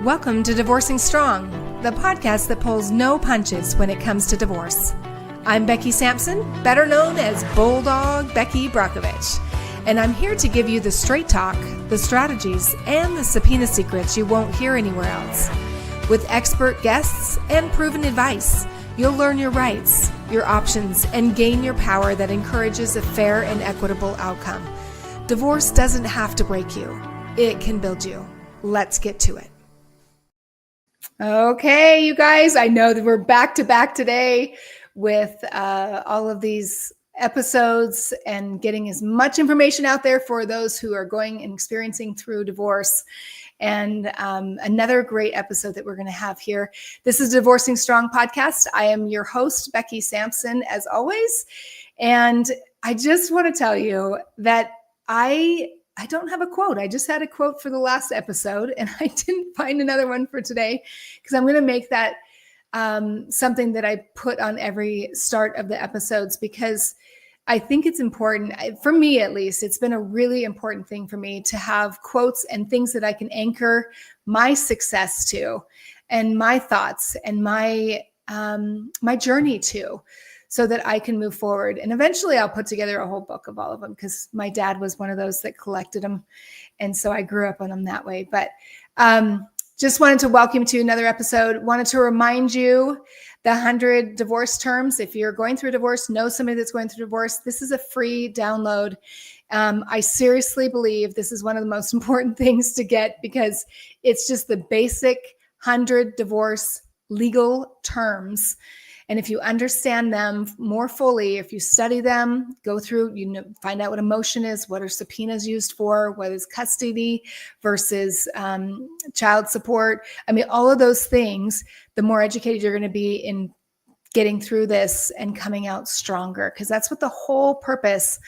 Welcome to Divorcing Strong, the podcast that pulls no punches when it comes to divorce. I'm Becky Sampson, better known as Bulldog Becky Brockovich, and I'm here to give you the straight talk, the strategies, and the subpoena secrets you won't hear anywhere else. With expert guests and proven advice, you'll learn your rights, your options, and gain your power that encourages a fair and equitable outcome. Divorce doesn't have to break you. It can build you. Let's get to it. Okay, you guys, I know that we're back to back today with all of these episodes and getting as much information out there for those who are going and experiencing through divorce. And another great episode that we're going to have here. This is Divorcing Strong podcast. I am your host, Becky Sampson, as always. And I just want to tell you that I don't have a quote. I just had a quote for the last episode, and I didn't find another one for today because I'm going to make that something that I put on every start of the episodes because I think it's important. For me, at least, it's been a really important thing for me to have quotes and things that I can anchor my success to and my thoughts and my journey to, so that I can move forward. And eventually I'll put together a whole book of all of them because my dad was one of those that collected them. And so I grew up on them that way. But just wanted to welcome you to another episode. Wanted to remind you the 100 divorce terms. If you're going through a divorce, know somebody that's going through divorce, this is a free download. I seriously believe this is one of the most important things to get because it's just the basic 100 divorce legal terms. And if you understand them more fully, if you study them, go through, find out what emotion is, what are subpoenas used for, what is custody versus child support. I mean, all of those things, the more educated you're going to be in getting through this and coming out stronger, because that's what the whole purpose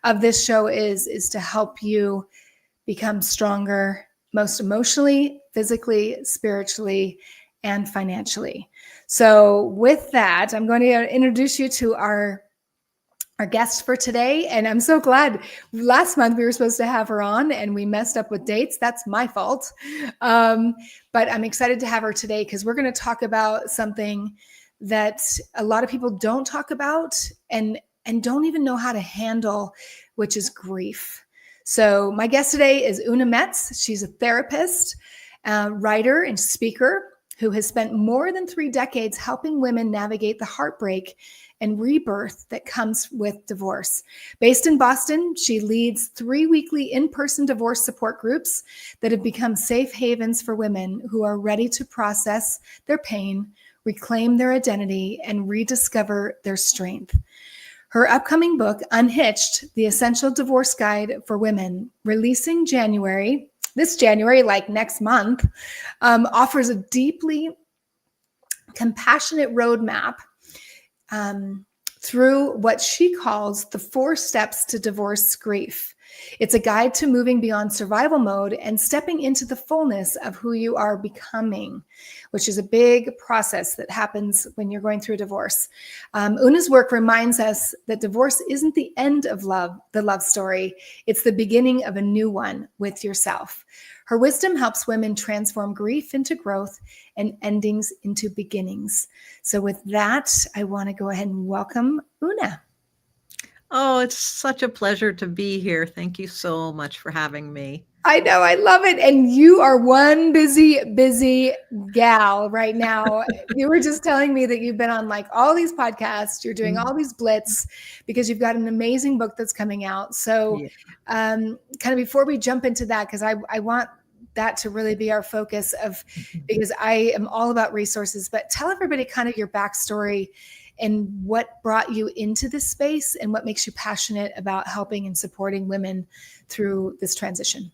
of this show is to help you become stronger, most emotionally, physically, spiritually, and financially. So with that, I'm going to introduce you to our guest for today. And I'm so glad last month we were supposed to have her on and we messed up with dates. That's my fault. But I'm excited to have her today because we're going to talk about something that a lot of people don't talk about and don't even know how to handle, which is grief. So my guest today is Oona Metz. She's a therapist, writer, and speaker who has spent more than 3 decades helping women navigate the heartbreak and rebirth that comes with divorce. Based in Boston, she leads 3 weekly in-person divorce support groups that have become safe havens for women who are ready to process their pain, reclaim their identity, and rediscover their strength. Her upcoming book, Unhitched, The Essential Divorce Guide for Women, releasing this January, like next month, offers a deeply compassionate roadmap through what she calls the 4 steps to divorce grief. It's a guide to moving beyond survival mode and stepping into the fullness of who you are becoming, which is a big process that happens when you're going through a divorce. Oona's work reminds us that divorce isn't the end of the love story. It's the beginning of a new one with yourself. Her wisdom helps women transform grief into growth and endings into beginnings. So with that, I want to go ahead and welcome Oona. Oh, it's such a pleasure to be here. Thank you so much for having me. I know, I love it. And you are one busy gal right now. You were just telling me that you've been on like all these podcasts, you're doing all these blitz because you've got an amazing book that's coming out. So kind of before we jump into that, because I want that to really be our focus because I am all about resources, but tell everybody kind of your backstory and what brought you into this space and what makes you passionate about helping and supporting women through this transition.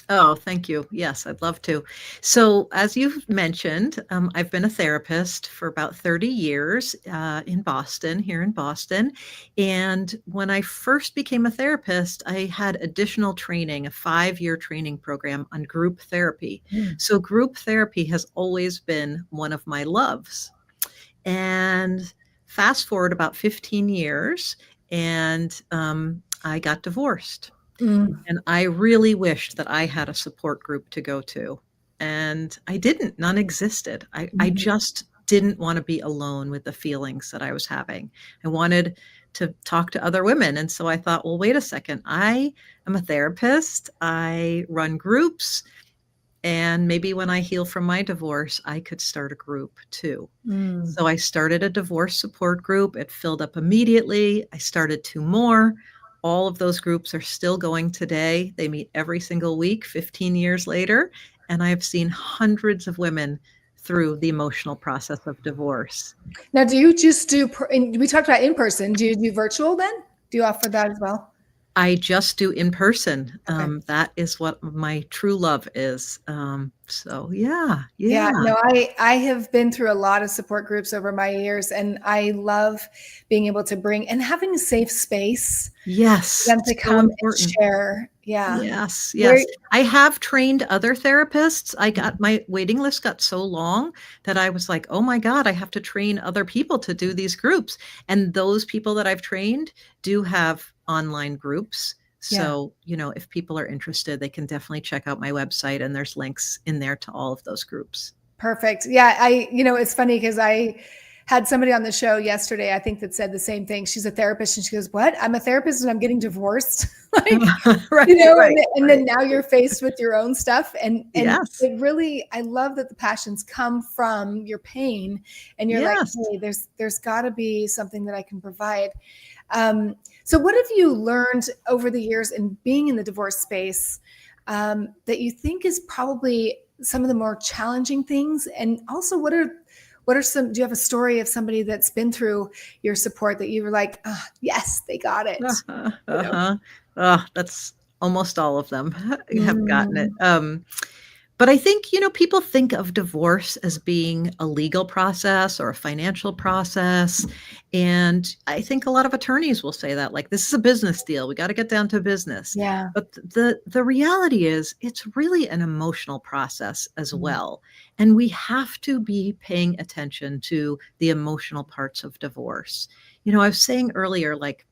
Oh, thank you. Yes, I'd love to. So as you've mentioned, I've been a therapist for about 30 years here in Boston. And when I first became a therapist, I had additional training, a 5-year training program on group therapy. So group therapy has always been one of my loves. And fast forward about 15 years, and I got divorced. And I really wished that I had a support group to go to. and I didn't. None existed. I just didn't want to be alone with the feelings that I was having. I wanted to talk to other women. And so I thought, well, wait a second. I am a therapist. I run groups. And maybe when I heal from my divorce, I could start a group too. So I started a divorce support group. It filled up immediately. I started 2 more. All of those groups are still going today. They meet every single week, 15 years later. And I've seen hundreds of women through the emotional process of divorce. Now, do you just do, we talked about in person, do you do virtual then? Do you offer that as well? I just do in person. Okay. That is what my true love is. So yeah. No, I have been through a lot of support groups over my years, and I love being able to bring and having a safe space Yes. for them to So come and important. share. Yeah. Yes. Very- I have trained other therapists. My waiting list got so long that I was like, oh my God, I have to train other people to do these groups. And those people that I've trained do have online groups. So, if people are interested, they can definitely check out my website, and there's links in there to all of those groups. Perfect. Yeah. It's funny because I had somebody on the show yesterday, I think, that said the same thing. She's a therapist, and she goes, "What? I'm a therapist and I'm getting divorced." Then now you're faced with your own stuff. And Yes. it really, I love that the passions come from your pain, and you're like, hey, there's gotta be something that I can provide. So what have you learned over the years in being in the divorce space that you think is probably some of the more challenging things? And also, what are some, do you have a story of somebody that's been through your support that you were like, oh, yes, they got it? That's almost all of them have gotten it. But I think, people think of divorce as being a legal process or a financial process. And I think a lot of attorneys will say that, like, this is a business deal. We got to get down to business. Yeah. But the reality is it's really an emotional process as well. And we have to be paying attention to the emotional parts of divorce. I was saying earlier, like,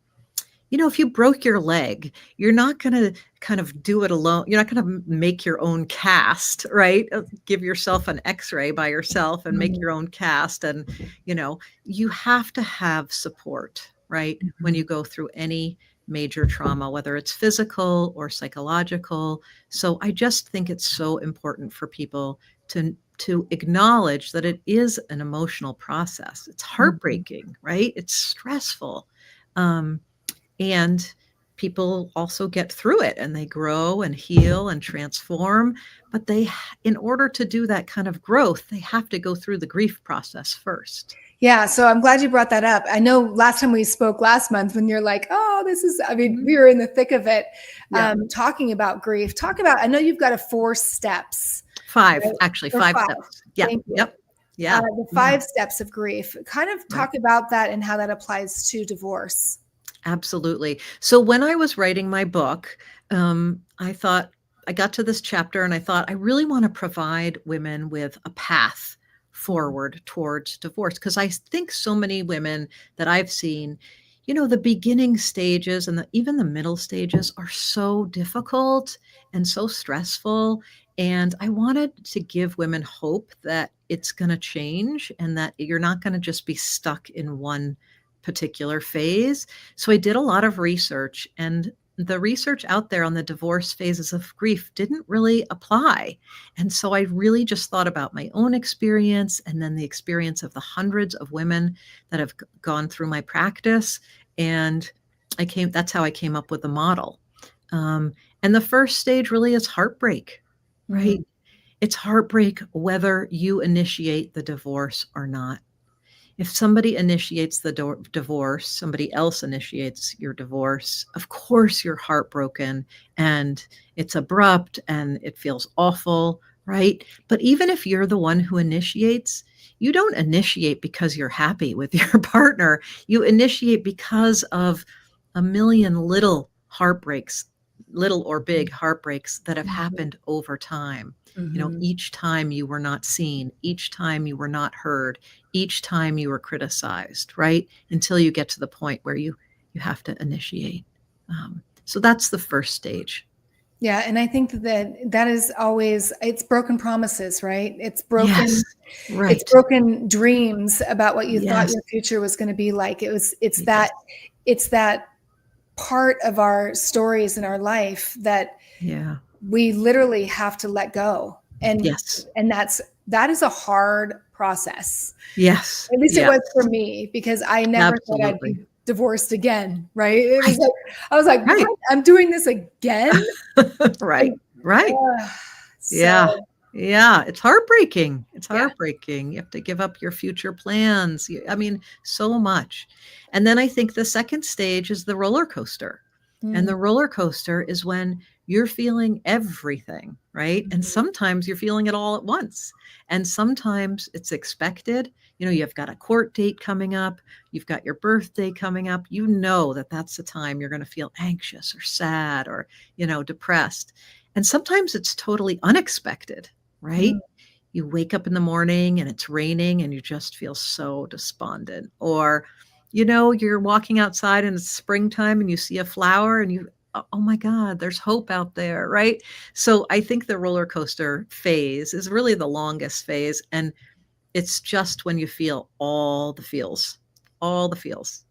if you broke your leg, you're not going to kind of do it alone. You're not going to make your own cast, right? Give yourself an x-ray by yourself and make your own cast. And, you have to have support, right? When you go through any major trauma, whether it's physical or psychological. So I just think it's so important for people to acknowledge that it is an emotional process. It's heartbreaking, right? It's stressful. And people also get through it, and they grow and heal and transform. But in order to do that kind of growth, they have to go through the grief process first. Yeah. So I'm glad you brought that up. I know last time we spoke last month, when you're like, oh, we were in the thick of it, talking about grief. I know you've got 4 steps. 5, right? Actually, 5 steps. Yeah. Yep. Yeah. The 5 steps of grief. Kind of talk about that and how that applies to divorce. Absolutely. So when I was writing my book, I thought, I got to this chapter and I thought, I really want to provide women with a path forward towards divorce. Because I think so many women that I've seen, the beginning stages and even the middle stages are so difficult and so stressful. And I wanted to give women hope that it's going to change and that you're not going to just be stuck in one particular phase. So I did a lot of research, and the research out there on the divorce phases of grief didn't really apply. And so I really just thought about my own experience and then the experience of the hundreds of women that have gone through my practice. And that's how I came up with the model. And the first stage really is heartbreak, right? It's heartbreak whether you initiate the divorce or not. If somebody initiates the divorce, somebody else initiates your divorce, of course you're heartbroken and it's abrupt and it feels awful, right? But even if you're the one who initiates, you don't initiate because you're happy with your partner. You initiate because of a million little heartbreaks, little or big heartbreaks that have happened over time. Each time you were not seen, each time you were not heard, each time you were criticized, right? Until you get to the point where you have to initiate. So that's the first stage. Yeah. And I think that is always, it's broken promises, right? Yes. It's Right. broken dreams about what you thought Yes. your future was going to be like. Yes. It's that part of our stories in our life that Yeah. we literally have to let go. Yes. And that is a hard process. Yes. At least it Yes. was for me, because I never thought I'd be Absolutely. divorced again. Right. It was Right. like, I was like, Right. what? I'm doing this again? Right. And, Right. so Yeah. Yeah. It's heartbreaking. It's yeah. heartbreaking. You have to give up your future plans. I mean, so much. And then I think the second stage is the roller coaster. And Mm. the roller coaster is when you're feeling everything, right? And Mhm. sometimes you're feeling it all at once. And sometimes it's expected. You've got a court date coming up, you've got your birthday coming up. You know that that's the time you're going to feel anxious or sad or, depressed. And sometimes it's totally unexpected, right? Mm. You wake up in the morning and it's raining and you just feel so despondent. Or, you're walking outside and it's springtime and you see a flower and oh my God, there's hope out there, right? So I think the roller coaster phase is really the longest phase. And it's just when you feel all the feels, all the feels.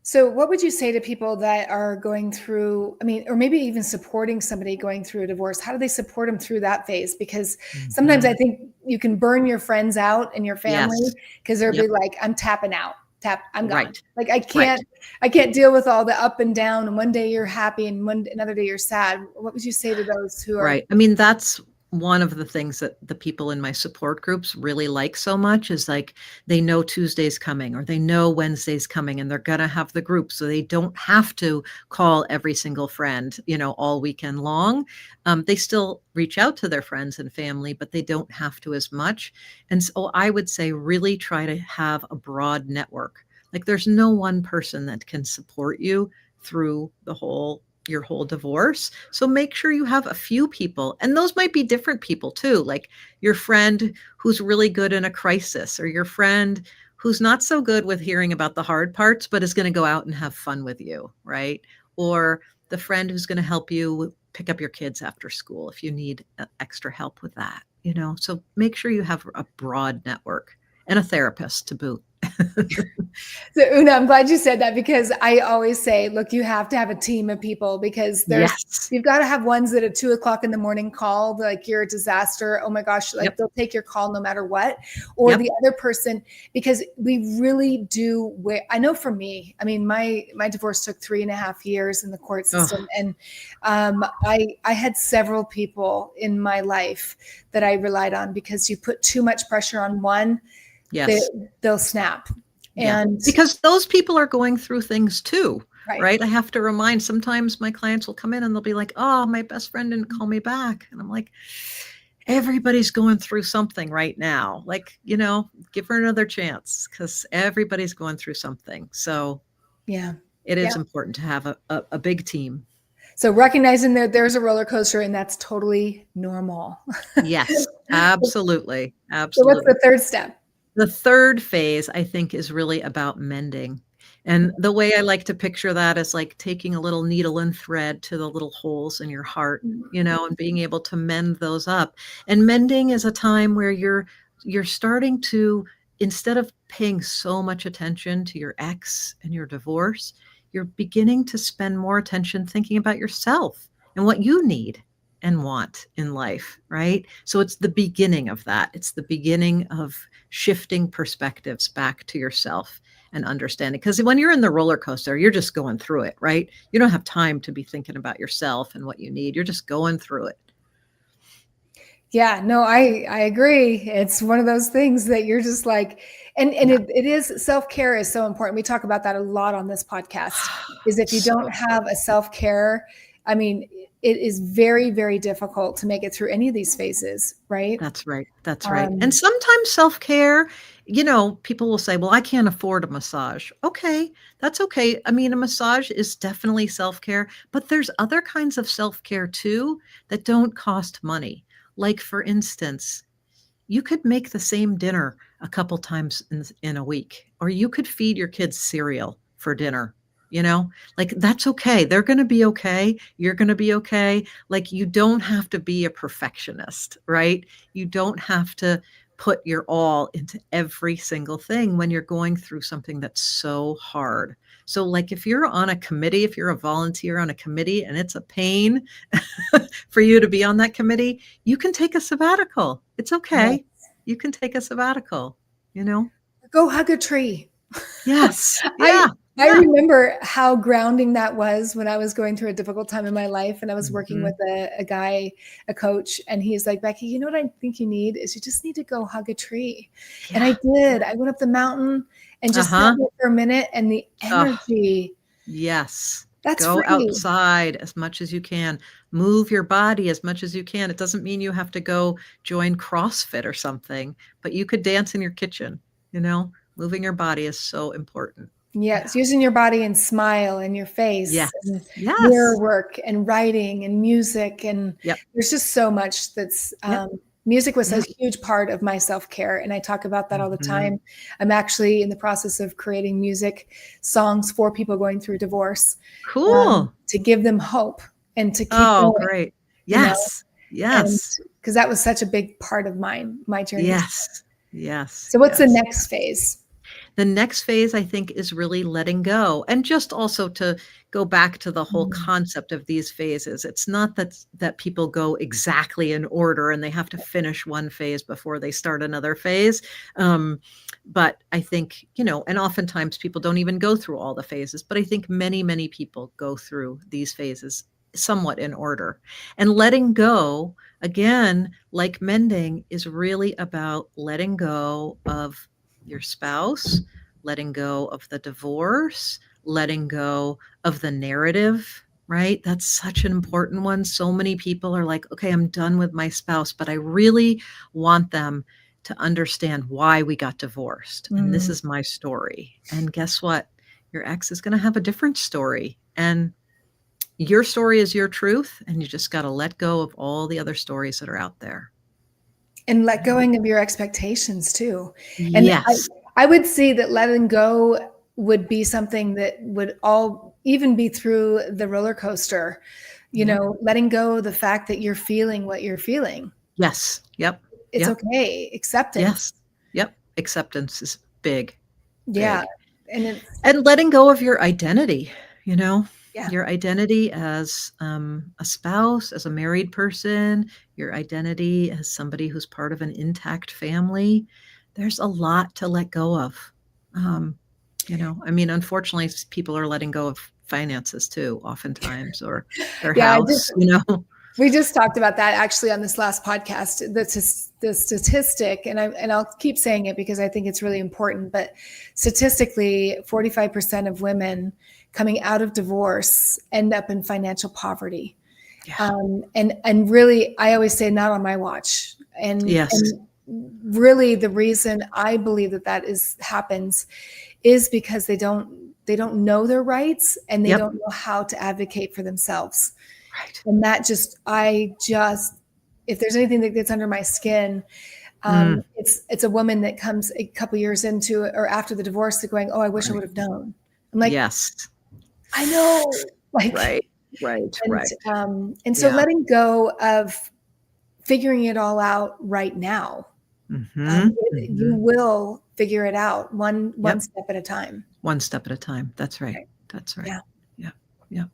So what would you say to people that are going through, I mean, or maybe even supporting somebody going through a divorce? How do they support them through that phase? Because sometimes I Mhm. think you can burn your friends out and your family, Yes. because they'll be Yep. like, I'm tapping out, I'm gone. Right. Like Right. I can't deal with all the up and down. And one day you're happy and another day you're sad. What would you say to those who are? Right. I mean, that's one of the things that the people in my support groups really like so much is like they know Tuesday's coming or they know Wednesday's coming and they're going to have the group. So they don't have to call every single friend, all weekend long. They still reach out to their friends and family, but they don't have to as much. And so I would say really try to have a broad network. Like there's no one person that can support you through your whole divorce. So make sure you have a few people, and those might be different people too, like your friend who's really good in a crisis, or your friend who's not so good with hearing about the hard parts, but is going to go out and have fun with you, right? Or the friend who's going to help you pick up your kids after school if you need extra help with that, So make sure you have a broad network and a therapist to boot. So Una, I'm glad you said that, because I always say, look, you have to have a team of people, because Yes. you've got to have ones that at 2:00 in the morning call, like you're a disaster. Oh my gosh. Like Yep. they'll take your call no matter what. Or Yep. the other person, because we really do. I know for me, I mean, my divorce took 3.5 years in the court system. Oh, And I had several people in my life that I relied on, because you put too much pressure on one, yes. they'll snap. Yeah, And because those people are going through things too, right. right? I have to remind, sometimes my clients will come in and they'll be like, "Oh, my best friend didn't call me back." And I'm like, everybody's going through something right now. Like, give her another chance because everybody's going through something. So Yeah. it Yeah. is important to have a big team. So recognizing that there's a roller coaster and that's totally normal. Yes, absolutely. So what's Absolutely. the third step? The third phase, I think, is really about mending. And the way I like to picture that is like taking a little needle and thread to the little holes in your heart, and being able to mend those up. And mending is a time where you're starting to, instead of paying so much attention to your ex and your divorce, you're beginning to spend more attention thinking about yourself and what you need and want in life, right? So it's the beginning of that. It's the beginning of shifting perspectives back to yourself and understanding. Because when you're in the roller coaster, you're just going through it, right? You don't have time to be thinking about yourself and what you need. You're just going through it. Yeah, no, I agree. It's one of those things that you're just like, and Yeah. it is, self-care is so important. We talk about that a lot on this podcast, is if you So don't have a self-care, I mean, it is very, very difficult to make it through any of these phases, right? that's right. That's right. And Um, sometimes self-care, people will say, well, I can't afford a massage. Okay, that's okay. I mean, a massage is definitely self-care, but there's other kinds of self-care too that don't cost money. Like, for instance, you could make the same dinner a couple times in a week, or you could feed your kids cereal for dinner. like that's okay. They're going to be okay. You're going to be okay. Like you don't have to be a perfectionist, right? You don't have to put your all into every single thing when you're going through something that's so hard. So like if you're on a committee, if you're a volunteer on a committee and it's a pain for you to be on that committee, you can take a sabbatical. It's okay. Yes. You can take a sabbatical, you know? Go hug a tree. Yes. I Yeah. I Yeah. remember how grounding that was when I was going through a difficult time in my life, and I was working Mhm. with a guy, a coach, and he's like, Becky, you know what I think you need is you just need to go hug a tree. And I Yeah. did. I went up the mountain and just sat Uh-huh. there for a minute, and the Oh, energy, yes. that's Go free. outside as much as you can. Move your body as much as you can. It doesn't mean you have to go join CrossFit or something, but you could dance in your kitchen, Moving your body is so important. Yeah. Yes, using your body and smile and your face Yes. and mirror Yes. work and writing and music. And Yep. there's just so much that's Yep. music was a Yep. huge part of my self-care. And I talk about that all the Mhm. time. I'm actually in the process of creating music songs for people going through divorce, Cool. to give them hope and to keep Oh, going, great. you know, Yes. and Yes. because that was such a big part of my journey. Yes. Yes. So what's the Yes. next phase? The next phase, I think, is really letting go. And just also to go back to the whole Mm. concept of these phases. It's not that people go exactly in order and they have to finish one phase before they start another phase. But I think, and oftentimes people don't even go through all the phases, but I think many, many people go through these phases somewhat in order. And letting go, again, like mending, is really about letting go of your spouse, letting go of the divorce, letting go of the narrative, right? That's such an important one. So many people are like, okay, I'm done with my spouse, but I really want them to understand why we got divorced. And this Mm. is my story. And guess what? Your ex is going to have a different story. And your story is your truth. And you just got to let go of all the other stories that are out there. And let going of your expectations too. And Yes. I would say that letting go would be something that would all even be through the roller coaster, Yep. letting go of the fact that you're feeling what you're feeling. Yes. Yep. It's Yep. okay. Acceptance. Yes. Yep. Acceptance is big, Yeah. big. And it's, And letting go of your identity, you know, yeah. your identity as a spouse, as a married person, your identity as somebody who's part of an intact family. There's a lot to let go of. Unfortunately, people are letting go of finances too, oftentimes, or their Yeah. house, We just talked about that actually on this last podcast. The statistic, and I'll keep saying it because I think it's really important. But statistically, 45% of women coming out of divorce end up in financial poverty. Yeah. And really, I always say, not on my watch. Yes. And really, the reason I believe that happens is because they don't know their rights and they Yep. don't know how to advocate for themselves. Right. And that if there's anything that gets under my skin, it's a woman that comes a couple years into or after the divorce, they're going, "Oh, I wish I would have known." I'm like, yes. I know, like, Right. And so Yeah. letting go of figuring it all out right now. Mm-hmm. You will figure it out one Yep. step at a time. One step at a time. That's right. Right. That's right. Yeah. Yeah. Yeah.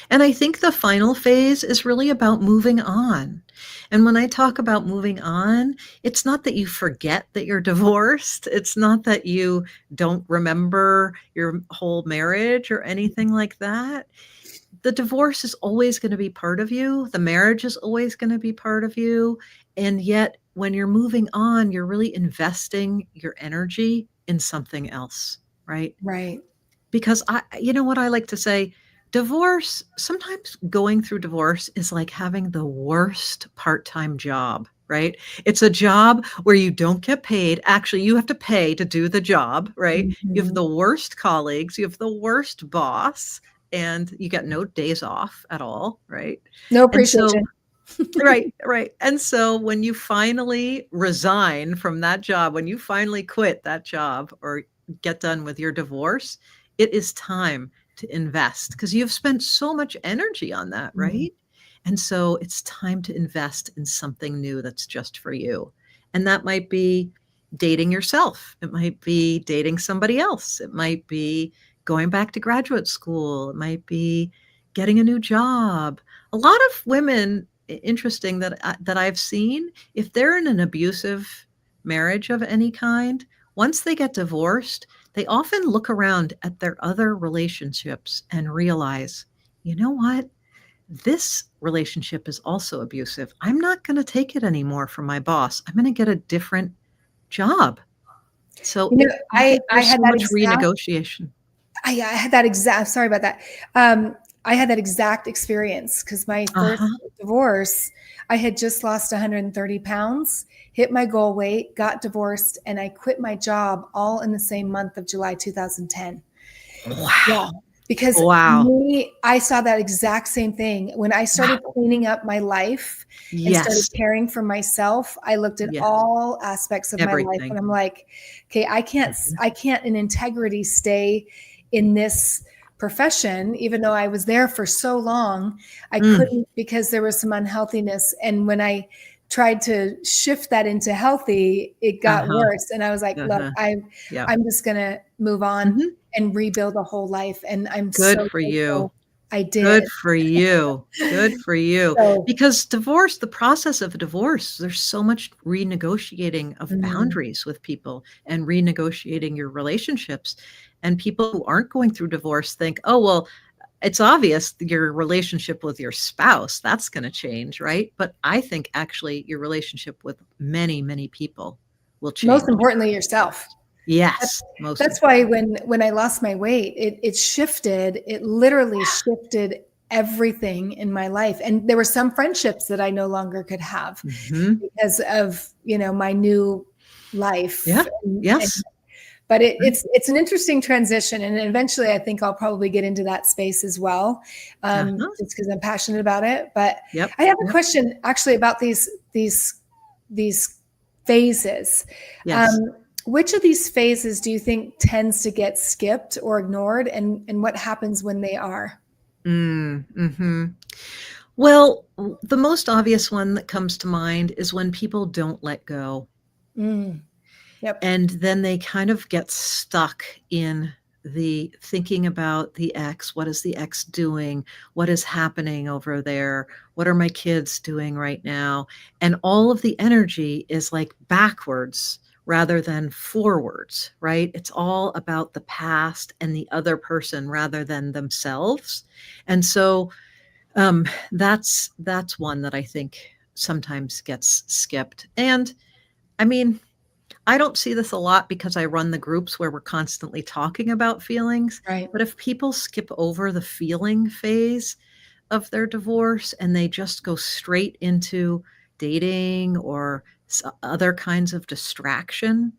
And I think the final phase is really about moving on. And when I talk about moving on, it's not that you forget that you're divorced. It's not that you don't remember your whole marriage or anything like that. The divorce is always going to be part of you. The marriage is always going to be part of you. And yet, when you're moving on, you're really investing your energy in something else, right? Right. Because what I like to say, divorce, sometimes going through divorce is like having the worst part-time job, right? It's a job where you don't get paid. Actually, you have to pay to do the job, right? You have Mhm. the worst colleagues, you have the worst boss, and you get no days off at all, right? No And so, appreciation. right. And so when you finally resign from that job, when you finally quit that job or get done with your divorce, it is time to invest because you've spent so much energy on that, right? And so it's time to invest in something new that's just for you. And that might be dating yourself. It might be dating somebody else. It might be going back to graduate school. It might be getting a new job. A lot of women, interesting that I've seen, if they're in an abusive marriage of any kind, once they get divorced, they often look around at their other relationships and realize, you know what? This relationship is also abusive. I'm not going to take it anymore from my boss. I'm going to get a different job. So I think I there's had so that much exact, renegotiation. I had that exact, sorry about that. I had that exact experience because my first divorce, I had just lost 130 pounds, hit my goal weight, got divorced, and I quit my job all in the same month of July 2010. Wow. Yeah, because I saw that exact same thing. When I started cleaning up my life and started caring for myself, I looked at all aspects of my life and I'm like, okay, I can't in integrity stay in this profession, even though I was there for so long. I couldn't because there was some unhealthiness. And when I tried to shift that into healthy, it got worse. And I was like, look, I'm just going to move on and rebuild a whole life. And I'm good for you. I did. Good for you. Good for you. So, because divorce, the process of a divorce, there's so much renegotiating of boundaries with people and renegotiating your relationships. And people who aren't going through divorce think, oh, well, it's obvious your relationship with your spouse, that's going to change, right? But I think actually your relationship with many, many people will change. Most importantly, yourself. Yes. That's why when I lost my weight, it shifted. It literally shifted everything in my life. And there were some friendships that I no longer could have because of, my new life. Yeah. Yes. But it's an interesting transition. And eventually I think I'll probably get into that space as well. Just because I'm passionate about it. But I have a question actually about these phases. Yes. Which of these phases do you think tends to get skipped or ignored, and what happens when they are? Well, the most obvious one that comes to mind is when people don't let go. Yep. And then they kind of get stuck in the thinking about the ex. What is the ex doing? What is happening over there? What are my kids doing right now? And all of the energy is like backwards rather than forwards, right? It's all about the past and the other person rather than themselves. And so that's one that I think sometimes gets skipped. And I mean, I don't see this a lot because I run the groups where we're constantly talking about feelings. Right. But if people skip over the feeling phase of their divorce and they just go straight into dating or other kinds of distraction,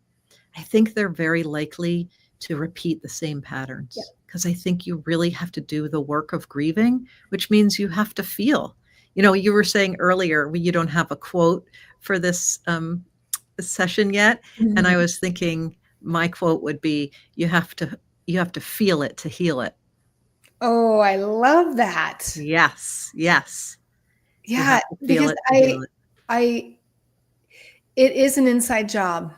I think they're very likely to repeat the same patterns. Because I think you really have to do the work of grieving, which means you have to feel. You were saying earlier, you don't have a quote for this session yet. And I was thinking my quote would be, you have to feel it to heal it. Oh, I love that. Yes. Yeah, because it is an inside job.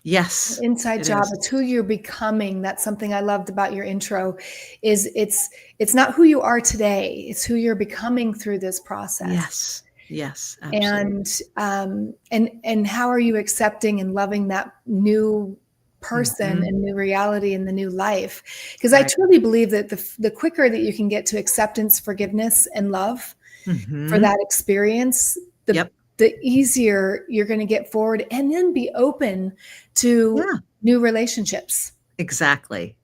Yes. Inside job. It's who you're becoming. That's something I loved about your intro is it's not who you are today. It's who you're becoming through this process. Yes, absolutely. And how are you accepting and loving that new person and new reality and the new life? Because I truly believe that the quicker that you can get to acceptance, forgiveness, and love for that experience, the easier you're going to get forward and then be open to new relationships. Exactly.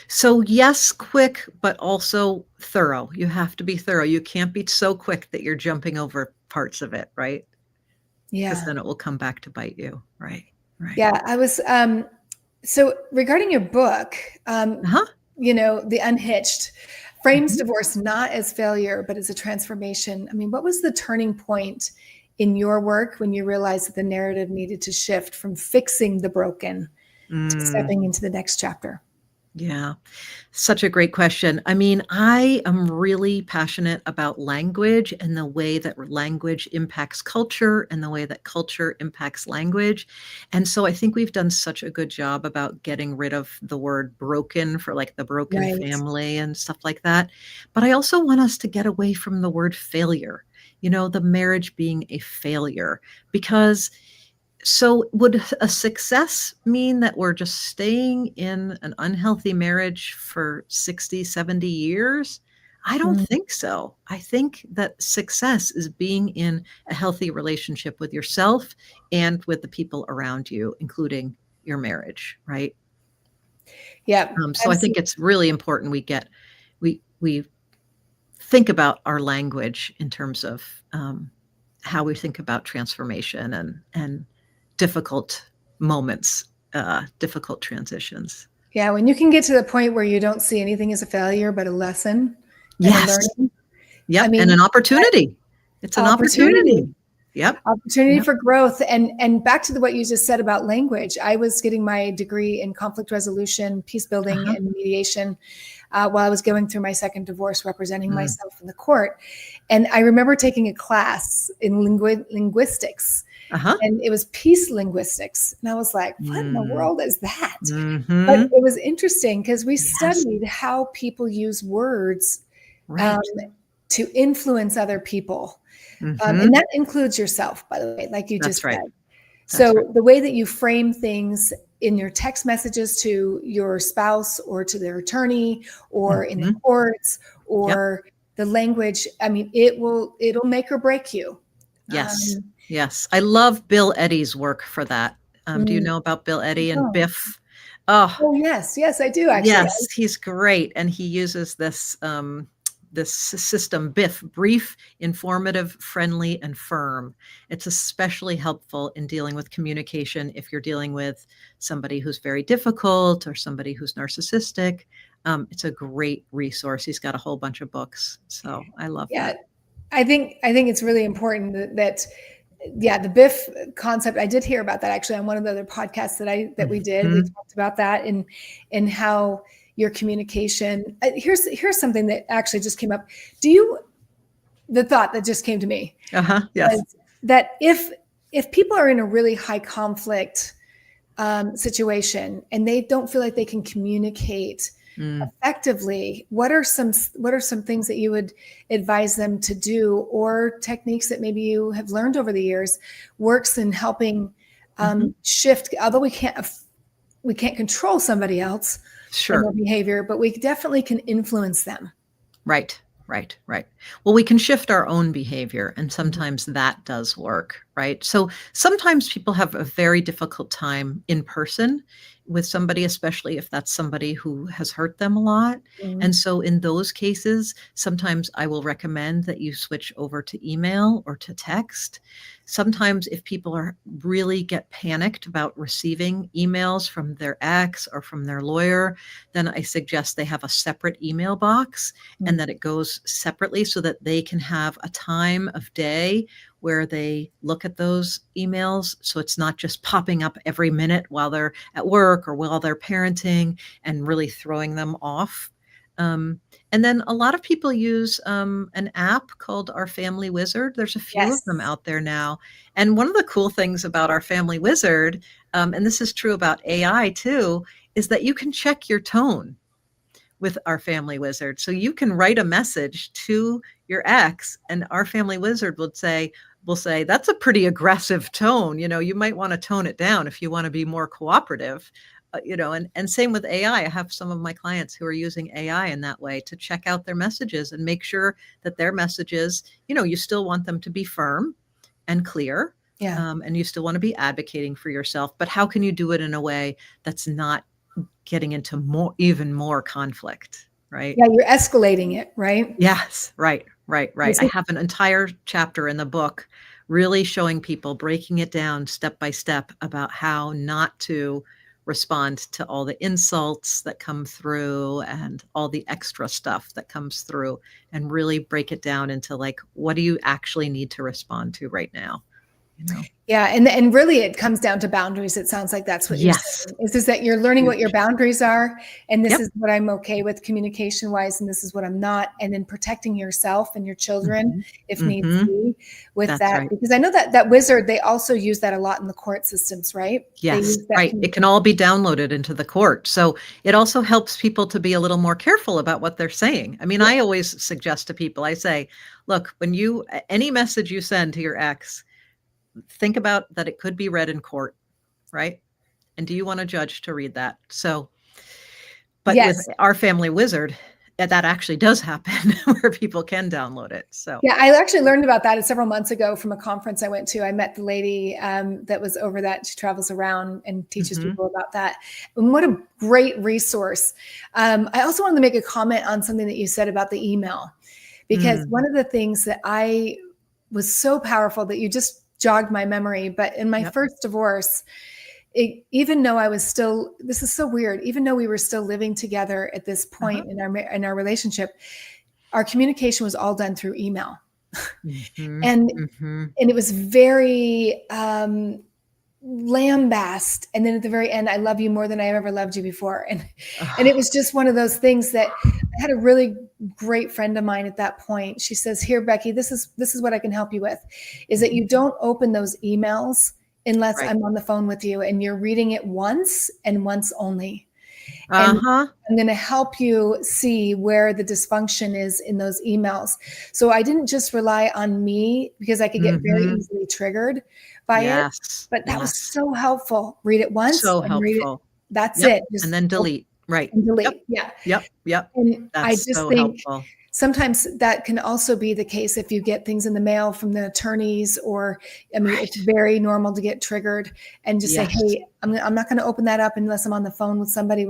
So yes, quick, but also thorough. You have to be thorough. You can't be so quick that you're jumping over parts of it, right? Yeah. Because then it will come back to bite you. Right. Yeah. I was, so regarding your book, The Unhitched frames divorce not as failure, but as a transformation. I mean, what was the turning point in your work when you realized that the narrative needed to shift from fixing the broken to stepping into the next chapter? Yeah. Such a great question. I mean, I am really passionate about language and the way that language impacts culture and the way that culture impacts language. And so I think we've done such a good job about getting rid of the word broken for like the broken Right. family and stuff like that. But I also want us to get away from the word failure, the marriage being a failure, because so would a success mean that we're just staying in an unhealthy marriage for 60, 70 years? I don't Mm. think so. I think that success is being in a healthy relationship with yourself and with the people around you, including your marriage, right? Yeah, So I think absolutely. it's really important we think about our language in terms of how we think about transformation and difficult moments, difficult transitions. Yeah, when you can get to the point where you don't see anything as a failure, but a lesson and a Yes. learning. I Yep, and mean, an that opportunity. It's an opportunity. opportunity. Yep, Opportunity yep. for growth. And back to what you just said about language. I was getting my degree in conflict resolution, peace building, Uh-huh. and mediation while I was going through my second divorce, representing Mm, myself in the court. And I remember taking a class in linguistics, uh-huh. and it was peace linguistics. And I was like, what in the Mm, world is that? But mhm. it was interesting because we Yes, studied how people use words um, right. to influence other people. And Mhm. that includes yourself, by the way, like you That's just right. said. That's right. So the way that you frame things in your text messages to your spouse or to their attorney or in the Mhm. courts Yep. or the language, I mean, it'll make or break you. Yes. Um, Yes. I love Bill Eddy's work for that. Do you mm, know about Bill Eddy and oh, BIFF? Oh, oh, yes, yes, I do actually. yes, he's great, and he uses this system BIFF: brief, informative, friendly, and firm. It's especially helpful in dealing with communication if you're dealing with somebody who's very difficult or somebody who's narcissistic. It's a great resource. He's got a whole bunch of books, so I love Yeah, that. I think it's really important that yeah, the BIFF concept. I did hear about that actually on one of the other podcasts that we did. We Mhm. talked about that and how your communication. Here's something that actually just came up. Do you the thought that just came to me Uh-huh, yes. was that if people are in a really high conflict situation and they don't feel like they can communicate Mm, effectively, what are some things that you would advise them to do, or techniques that maybe you have learned over the years works in helping mhm. shift, although we can't control somebody else and Sure. their behavior, but we definitely can influence them. Right, right, right. Well, we can shift our own behavior, and Mhm. sometimes that does work, right? So sometimes people have a very difficult time in person with somebody, especially if that's somebody who has hurt them a lot. And Mhm. so in those cases, sometimes I will recommend that you switch over to email or to text. Sometimes if people are really get panicked about receiving emails from their ex or from their lawyer, then I suggest they have a separate email box and that it goes separately so that they can have a time of day where they look at those emails. So it's not just popping up every minute while they're at work or while they're parenting and really throwing them off. Um, and then a lot of people use an app called OurFamilyWizard. There's a few of them Yes. out there now. And one of the cool things about OurFamilyWizard, and this is true about AI too, is that you can check your tone with OurFamilyWizard. So you can write a message to your ex, and OurFamilyWizard will say that's a pretty aggressive tone. You might want to tone it down if you want to be more cooperative. And same with AI. I have some of my clients who are using AI in that way to check out their messages and make sure that their messages, you still want them to be firm and clear, Yeah. and you still want to be advocating for yourself. But how can you do it in a way that's not getting into even more conflict, right? Yeah, you're escalating it, right? Yes, right, right, right. Yes. I have an entire chapter in the book really showing people, breaking it down step by step about how not to respond to all the insults that come through and all the extra stuff that comes through, and really break it down into like, what do you actually need to respond to right now? Yeah. And really it comes down to boundaries. It sounds like that's what you're Yes. saying is that you're learning what your boundaries are. And this Yep. is what I'm okay with communication wise. And this is what I'm not. And then protecting yourself and your children if needs be with That's that. right. Because I know that wizard, they also use that a lot in the court systems, right? Yes, right. It can all be downloaded into the court. So it also helps people to be a little more careful about what they're saying. I mean, I always suggest to people, I say, look, when any message you send to your ex, think about that it could be read in court, right? And do you want a judge to read that? So, but with OurFamilyWizard, that actually does happen where people can download it. So yeah, I actually learned about that several months ago from a conference I went to. I met the lady that was over that. She travels around and teaches people about that. And what a great resource. I also wanted to make a comment on something that you said about the email, because one of the things that I was so powerful that you just jogged my memory. But in my first divorce, even though I was still, this is so weird, even though we were still living together at this point in our relationship, our communication was all done through email. And it was very lambast. And then at the very end, I love you more than I ever loved you before. And it was just one of those things that I had a really great friend of mine at that point. She says, here, Becky, this is what I can help you with, is that you don't open those emails unless I'm on the phone with you and you're reading it once and once only. And I'm going to help you see where the dysfunction is in those emails. So I didn't just rely on me because I could get very easily triggered by it. But that was so helpful. Read it once and read it. That's it. Just and then delete. Right. And delete. Yep. And that's I just so think helpful. Sometimes that can also be the case if you get things in the mail from the attorneys, or, I mean, it's very normal to get triggered and just say, hey, I'm not going to open that up unless I'm on the phone with somebody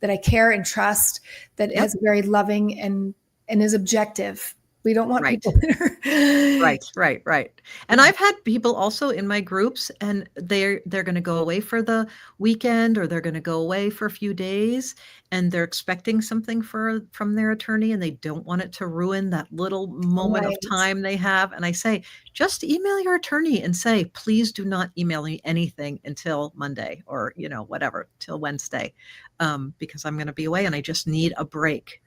that I care and trust, that is very loving and is objective. We don't want people that are right. And I've had people also in my groups, and they're going to go away for the weekend, or they're going to go away for a few days, and they're expecting something from their attorney, and they don't want it to ruin that little moment of time they have. And I say, just email your attorney and say, please do not email me anything until Monday, or whatever, till Wednesday, because I'm going to be away and I just need a break.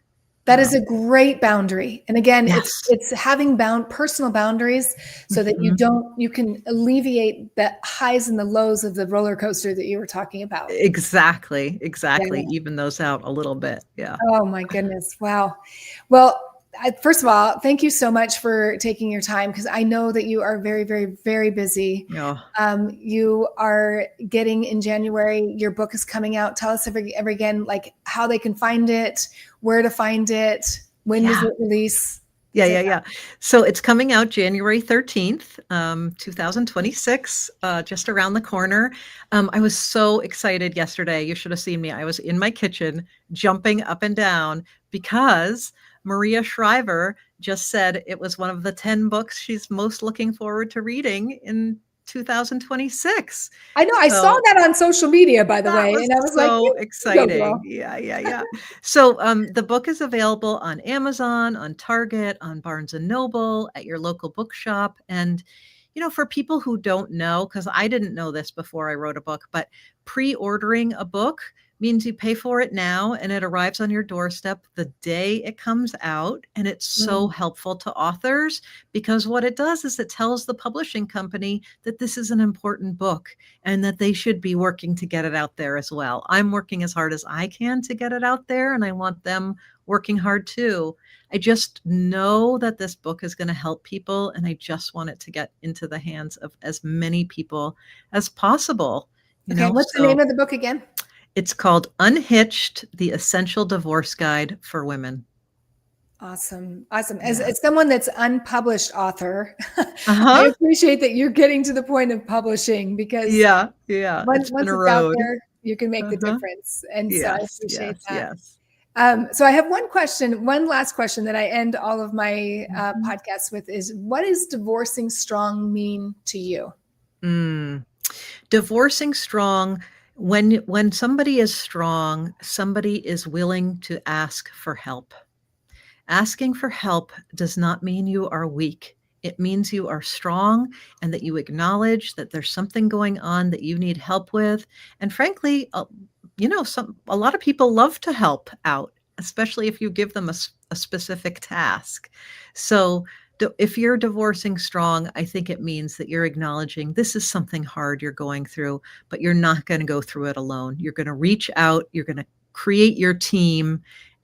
That is a great boundary. And again, it's having personal boundaries so that you can alleviate the highs and the lows of the roller coaster that you were talking about. Exactly. Even those out a little bit. Yeah. Oh my goodness. Wow. Well, first of all, thank you so much for taking your time, because I know that you are very, very, very busy. You are getting in January, your book is coming out. Tell us again, like how they can find it, where to find it, when does it release? Yeah. So it's coming out January 13th, 2026, just around the corner. I was so excited yesterday. You should have seen me. I was in my kitchen jumping up and down because Maria Shriver just said it was one of the 10 books she's most looking forward to reading in 2026. I know. I saw that on social media, by the way. And I was so exciting. Yeah. So the book is available on Amazon, on Target, on Barnes & Noble, at your local bookshop. And, for people who don't know, because I didn't know this before I wrote a book, but pre-ordering a book means you pay for it now and it arrives on your doorstep the day it comes out. And it's so helpful to authors, because what it does is it tells the publishing company that this is an important book and that they should be working to get it out there as well. I'm working as hard as I can to get it out there, and I want them working hard too. I just know that this book is going to help people, and I just want it to get into the hands of as many people as possible. What's the name of the book again? It's called Unhitched, the Essential Divorce Guide for Women. Awesome. As someone that's unpublished author, I appreciate that you're getting to the point of publishing, because once it's out there, you can make the difference. And so I appreciate that. So I have one last question that I end all of my podcasts with is, what does divorcing strong mean to you? Divorcing strong. When somebody is strong, somebody is willing to ask for help. Asking for help does not mean you are weak. It means you are strong and that you acknowledge that there's something going on that you need help with. And frankly, a lot of people love to help out, especially if you give them a specific task. So if you're divorcing strong, I think it means that you're acknowledging this is something hard you're going through, but you're not going to go through it alone. You're going to reach out, you're going to create your team,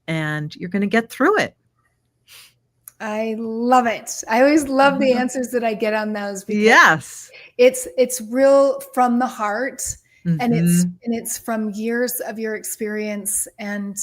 and you're going to get through it. I love it. I always love the answers that I get on those because yes, it's real from the heart. Mm-hmm. And it's from years of your experience and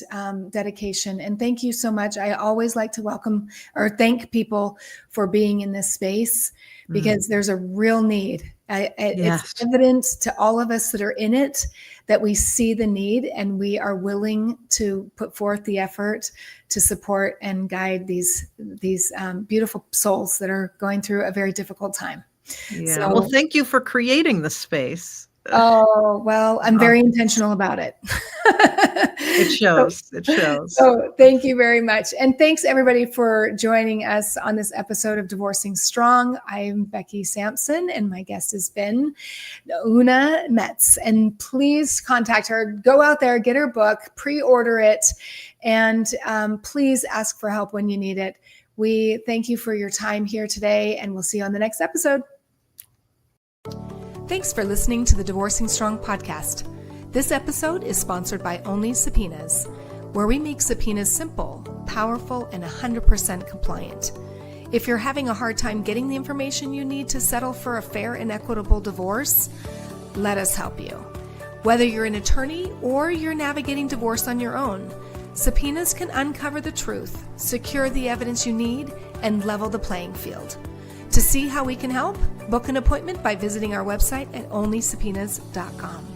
dedication. And thank you so much. I always like to welcome or thank people for being in this space because there's a real need. It's evident to all of us that are in it that we see the need and we are willing to put forth the effort to support and guide these beautiful souls that are going through a very difficult time. Yeah. So, well, thank you for creating the space. Oh, well, I'm very intentional about it. It shows. It shows. So thank you very much. And thanks everybody for joining us on this episode of Divorcing Strong. I'm Becky Sampson and my guest has been Oona Metz. And please contact her. Go out there, get her book, pre-order it, and please ask for help when you need it. We thank you for your time here today and we'll see you on the next episode. Thanks for listening to the Divorcing Strong podcast. This episode is sponsored by Only Subpoenas, where we make subpoenas simple, powerful, and 100% compliant. If you're having a hard time getting the information you need to settle for a fair and equitable divorce, let us help you. Whether you're an attorney or you're navigating divorce on your own, subpoenas can uncover the truth, secure the evidence you need, and level the playing field. To see how we can help, book an appointment by visiting our website at onlysubpoenas.com.